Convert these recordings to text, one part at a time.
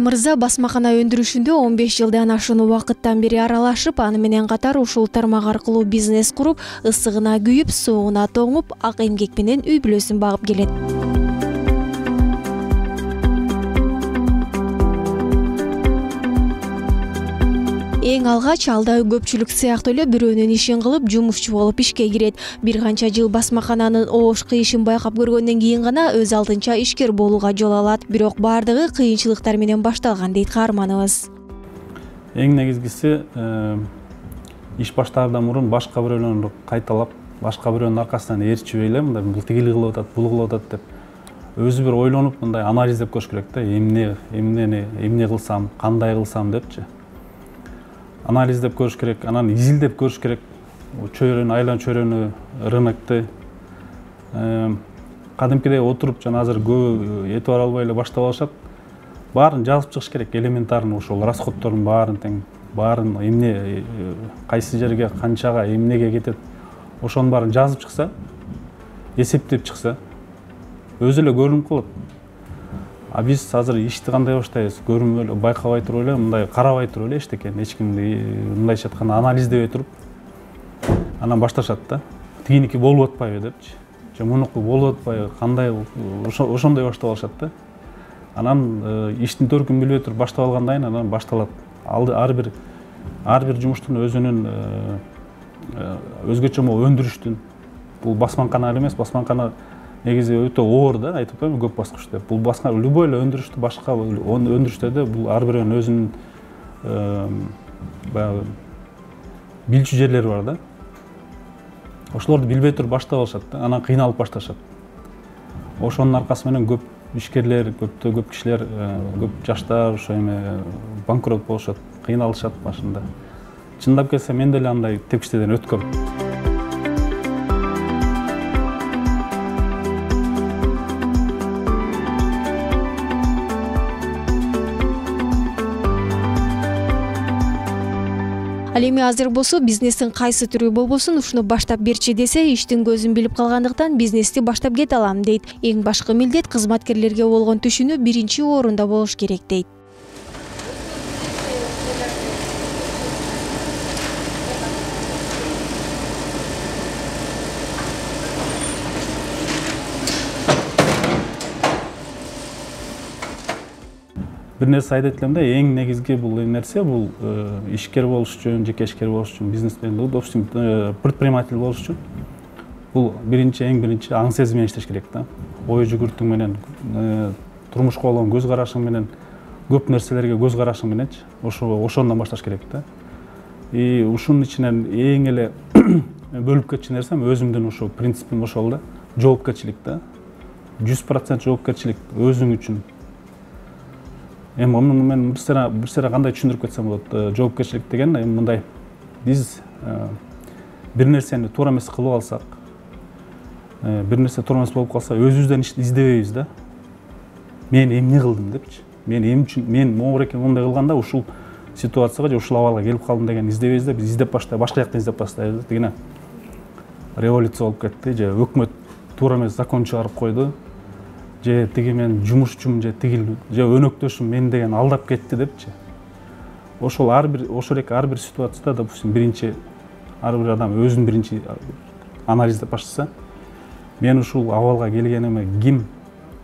мырза басмакана өндүрүшүндө 15 жылдан ашуун убакыттан бери аралашып, аны менен катар ушул тармак аркылуу бизнес куруп, ысыгына күйүп, суугуна тоңуп, ак эмгек менен үй бүлөсүн багып келет. Эң алгач алда көпчүлүк сыяктуу эле бирөөнүн ишин кылып, жумушчу болуп ишке кирет. Бир канча жыл басмакананын оош кыйышын байкап көргөндөн кийин гана өз алдынча ишкер болууга жол алат. Бирок бардыгы кыйынчылыктар менен башталган дейт каарманыбыз. Эң негизгиси иш баштаардан мурун башка бирөөлөрдү кайталап, башка бирөөнүн аркасынан ээрчибей эле мындай бул тигил кылып атат, бул кылып атат деп өзү бир ойлонуп, мындай анализдеп көрүш керек да. Эмне кылсам, кандай кылсам депчи. Анализдеп көрүш керек, анан изилдеп көрүш керек. Чөйрөнү, айлан чөйрөнү, рынокты. Кадимкидей отуруп, жана азыр көп этибар албай эле баштап алышат. Баарын жазып чыгыш керек, элементарный ошол расходтордун баарын эмне, кайсы жерге, канчага, эмнеге кетет. Ошонун баарын жазып чыкса, эсептеп чыкса, өзү эле көрүнүп калат. А биз азыр ишти кандай баштайбыз? Көрүнбөй эле, байкабай туруп эле, мындай карабай туруп эле эчтекен, эч кимди мындайча айтканда анализдебей туруп, анан башташат да. Тигиники болуп атпайбы депчи. Же мунуку болуп атпайбы, кандай ошондой баштап алышат да. Анан иштин төркүнүн билбей туруп баштап алгандан кийин анан башталат. Ар бир жумуштун өзүнүн өзгөчө өндүрүштүн, бул басмакана эле эмес, басмакана негизи өтө оор да, айтып атпаймынбы, көп баскыч деп. Бул любой эле өндүрүштү, башка өндүрүштөрдө бул ар бирөөнүн өзүнүн баягы билчү жерлери бар да. Ошолорду билбей туруп баштап алышат да, анан кыйналып башташат. Ошонун аркасы менен көп ишкерлер, көп кишилер, көп жаштар ошо банкрот болушат, кыйналышат башында. Чындап келсе, мен деле андай тепкичтерден өткөм. Ал эми азыр болсо бизнестин кайсы түрү болбосун ушуну баштап берчи десе, иштин көзүн билип калгандыктан бизнести баштап кете алам дейт. Эң башкы милдет кызматкерлерге болгон түшүнүү биринчи орунда болуш керек дейт. Бир нерсе айта кетелем да, эң негизги бул нерсе, бул ишкер болуш үчүн, жеке ишкер болуш үчүн, бизнесмен, допустим, предприниматель болуш үчүн бул эң биринчи аң сезим менен иштеш керек да. Ой жүгүртүң менен, турмушка болгон көз карашың менен, көп нерселерге көз карашың мененчи, ошондон башташ керек да. И ушунун ичинен эң эле бөлүп кетчү нерсем өзүмдүн ошо принципим ошол да. Жоопкерчилик да. 100% жоопкерчилик өзүң үчүн. Мен бир сыра кандай түшүндүрүп кетсем болот. Жоопкерчилик деген мындай, биз бир нерсени туура эмес кылып алсак, бир нерсе туура эмес болуп калса, өзүбүздөн издебейбиз да. Мен эмне кылдым депчи. Мен моңур мындай кылганда ушул ситуацияга же ушул абалга келип калдым деген издебейбиз да. Биз издеп баштайбыз, башка жактан издеп баштайбыз. Дегене революция болуп кетти, же өкмөт туура эмес закон чыгарып койду. Же тиги мен жумушчумун, же тигил, же өнөктөшүм мен деген алдап кетти депчи. Ошол ар бир ситуацияда, допустим, ар бир адам өзүн биринчи анализдеп баштаса, мен ушул абалга келгениме ким,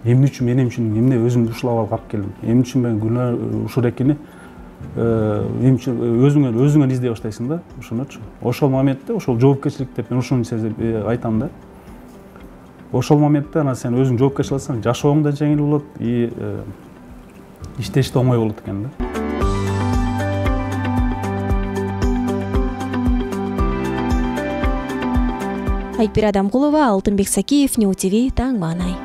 эмне үчүн өзүмдү ушул абалга алып келдим, эмне үчүн мен ушул экини өзүңөн издей баштайсың да, ошоночу. Ошол моментте, ошол жоопкерчилик деп мен ушуну айтам да. Ошол моментте ана сен өзүң жоопкерчилик алсаң, жашооң да жеңил болот, и иштеш да оңой болот экен да. Айтбир Адамкулова, Алтынбек Сакиев, Нью ТВ, Таң Маанай.